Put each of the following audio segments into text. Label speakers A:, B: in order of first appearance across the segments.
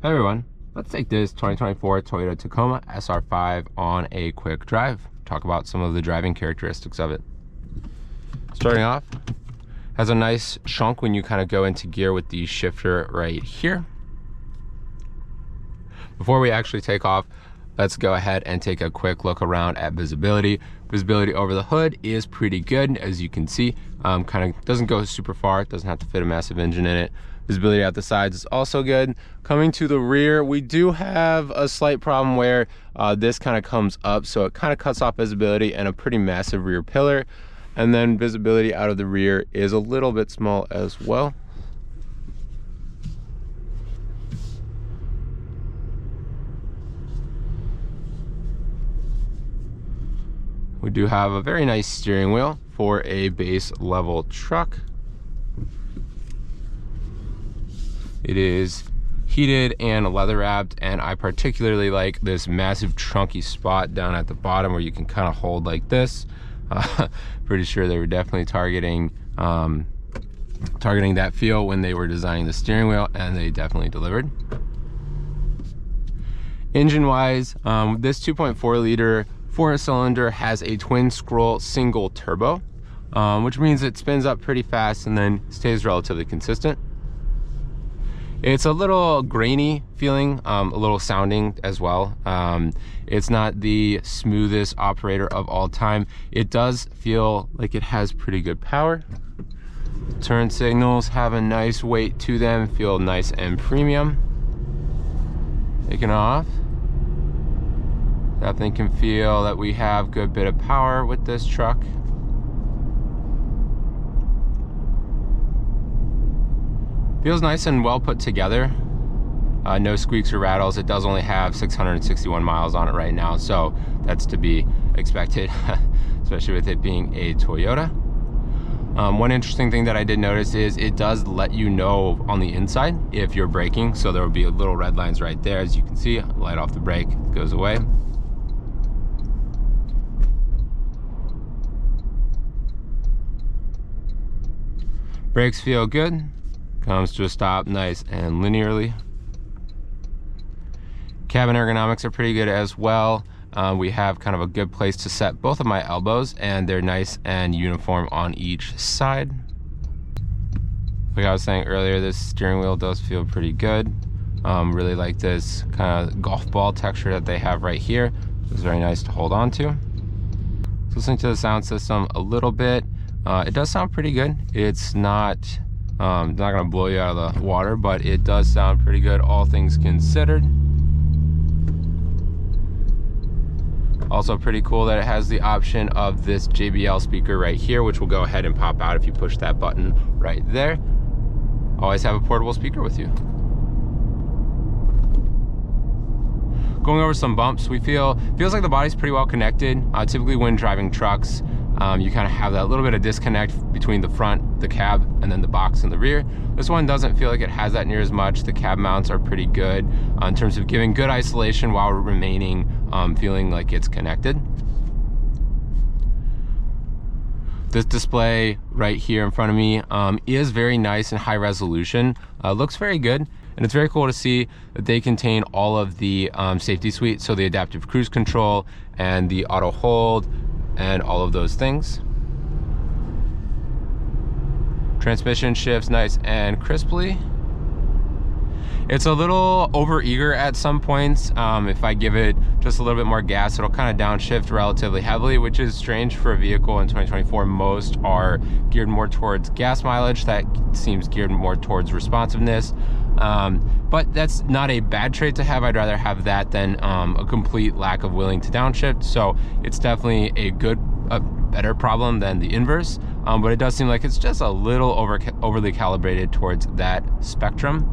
A: Hey everyone, let's take this 2024 Toyota Tacoma SR5 on a quick drive. Talk about some of the driving characteristics of it. Starting off, has a nice chunk when you kind of go into gear with the shifter right here. Before we actually take off, let's go ahead and take a quick look around at visibility. Visibility over the hood is pretty good, as you can see. Kind of doesn't go super far, it doesn't have to fit a massive engine in it. Visibility at the sides is also good. Coming to the rear, we do have a slight problem where this kind of comes up, so it kind of cuts off visibility and a pretty massive rear pillar. And then visibility out of the rear is a little bit small as well. We do have a very nice steering wheel for a base level truck. It is heated and leather wrapped, and I particularly like this massive trunky spot down at the bottom where you can kind of hold like this. Pretty sure they were definitely targeting that feel when they were designing the steering wheel, and they definitely delivered. Engine wise, this 2.4 liter 4-cylinder has a twin scroll single turbo, which means it spins up pretty fast and then stays relatively consistent. It's a little grainy feeling, a little sounding as well. It's not the smoothest operator of all time. It does feel like it has pretty good power. Turn signals have a nice weight to them, feel nice and premium. Taking off. Definitely can feel that we have a good bit of power with this truck. Feels nice and well put together. No squeaks or rattles. It does only have 661 miles on it right now, so that's to be expected, especially with it being a Toyota. One interesting thing that I did notice is it does let you know on the inside if you're braking, so there will be little red lines right there. As you can see, light off the brake, goes away. Brakes feel good. Comes to a stop nice and linearly. Cabin ergonomics are pretty good as well. We have kind of a good place to set both of my elbows, and they're nice and uniform on each side. Like I was saying earlier, this steering wheel does feel pretty good. Really like this kind of golf ball texture that they have right here. It's very nice to hold on to. So listening to the sound system a little bit, it does sound pretty good. It's not gonna blow you out of the water, but it does sound pretty good, all things considered. Also pretty cool that it has the option of this JBL speaker right here, which will go ahead and pop out if you push that button right there. Always have a portable speaker with you. Going over some bumps, feels like the body's pretty well connected. Typically when driving trucks, you kind of have that little bit of disconnect between the front, the cab, and then the box in the rear. This one doesn't feel like it has that near as much. The cab mounts are pretty good in terms of giving good isolation while remaining feeling like it's connected. This display right here in front of me is very nice and high resolution. Looks very good. And it's very cool to see that they contain all of the safety suite, so the adaptive cruise control and the auto hold and all of those things. Transmission shifts nice and crisply. It's a little over eager at some points. If I give it just a little bit more gas, it'll kind of downshift relatively heavily, which is strange for a vehicle in 2024. Most are geared more towards gas mileage. That seems geared more towards responsiveness. But that's not a bad trait to have. I'd rather have that than a complete lack of willing to downshift. So it's definitely a better problem than the inverse. But it does seem like it's just a little overly calibrated towards that spectrum.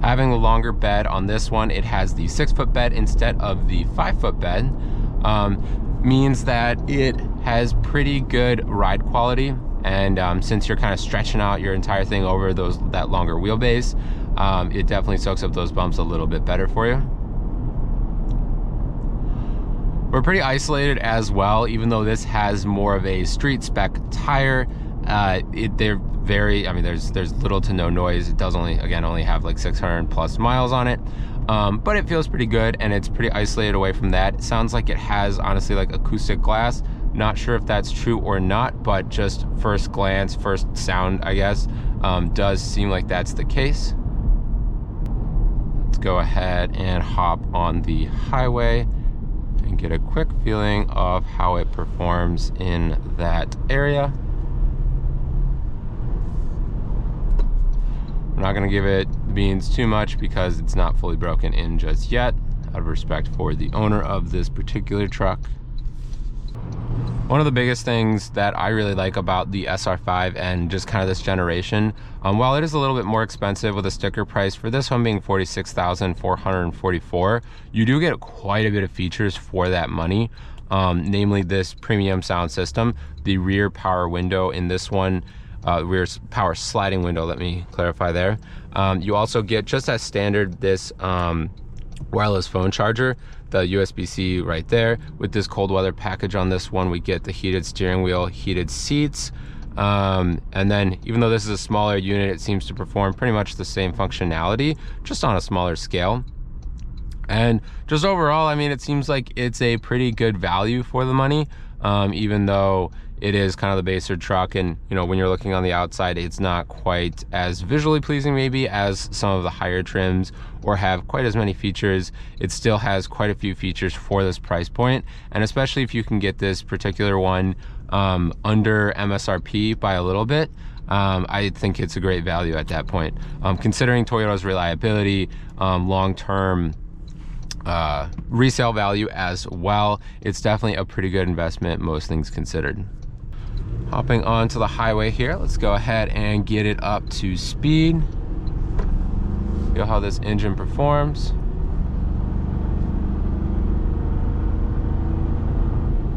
A: Having a longer bed on this one, it has the 6-foot bed instead of the 5-foot bed, means that it has pretty good ride quality. And since you're kind of stretching out your entire thing over that longer wheelbase, it definitely soaks up those bumps a little bit better for you. We're pretty isolated as well, even though this has more of a street spec tire. They're I mean, there's little to no noise. It does only have like 600 plus miles on it, but it feels pretty good, and it's pretty isolated away from that. It sounds like it has, honestly, like acoustic glass. Not sure if that's true or not, but just first glance, first sound, I guess, does seem like that's the case. Let's go ahead and hop on the highway and get a quick feeling of how it performs in that area. I'm not gonna give it the beans too much because it's not fully broken in just yet, out of respect for the owner of this particular truck. One of the biggest things that I really like about the SR5 and just kind of this generation, while it is a little bit more expensive with a sticker price for this one being $46,444, you do get quite a bit of features for that money, namely this premium sound system, the rear power window in this one, rear power sliding window, let me clarify there. You also get, just as standard, this wireless phone charger, the USB-C right there. With this cold weather package on this one, we get the heated steering wheel, heated seats, and then even though this is a smaller unit, it seems to perform pretty much the same functionality, just on a smaller scale. And just overall, I mean, it seems like it's a pretty good value for the money, even though it is kind of the baser truck, and you know, when you're looking on the outside, it's not quite as visually pleasing maybe as some of the higher trims, or have quite as many features. It still has quite a few features for this price point, and especially if you can get this particular one under MSRP by a little bit, I think it's a great value at that point. Considering Toyota's reliability, long-term resale value as well, it's definitely a pretty good investment, most things considered. Hopping onto the highway here, let's go ahead and get it up to speed. Feel how this engine performs.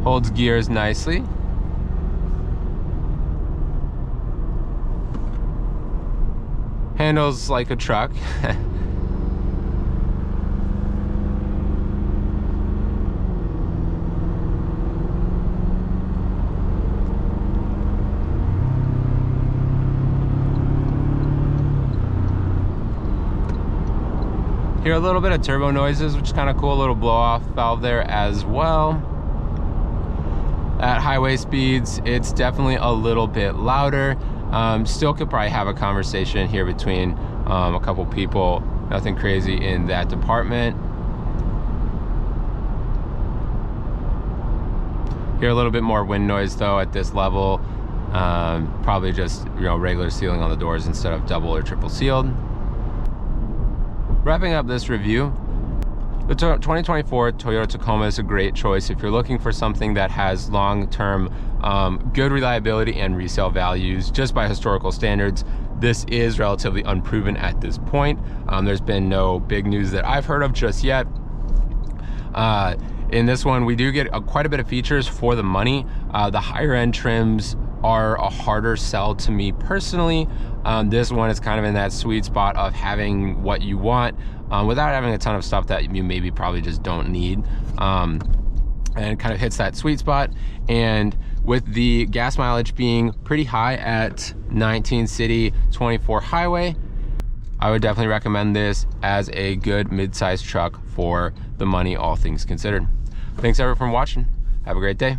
A: Holds gears nicely. Handles like a truck. Hear a little bit of turbo noises, which is kind of cool. A little blow off valve there as well. At highway speeds, it's definitely a little bit louder. Still could probably have a conversation here between a couple people. Nothing crazy in that department. Hear a little bit more wind noise though at this level. Probably just, you know, regular sealing on the doors instead of double or triple sealed. Wrapping up this review, the 2024 Toyota Tacoma is a great choice if you're looking for something that has long-term good reliability and resale values. Just by historical standards, this is relatively unproven at this point. There's been no big news that I've heard of just yet. In this one, we do get quite a bit of features for the money. The higher end trims are a harder sell to me personally. This one is kind of in that sweet spot of having what you want without having a ton of stuff that you maybe probably just don't need, and it kind of hits that sweet spot. And with the gas mileage being pretty high at 19 city, 24 highway, I would definitely recommend this as a good mid-sized truck for the money, all things considered. Thanks everyone for watching. Have a great day.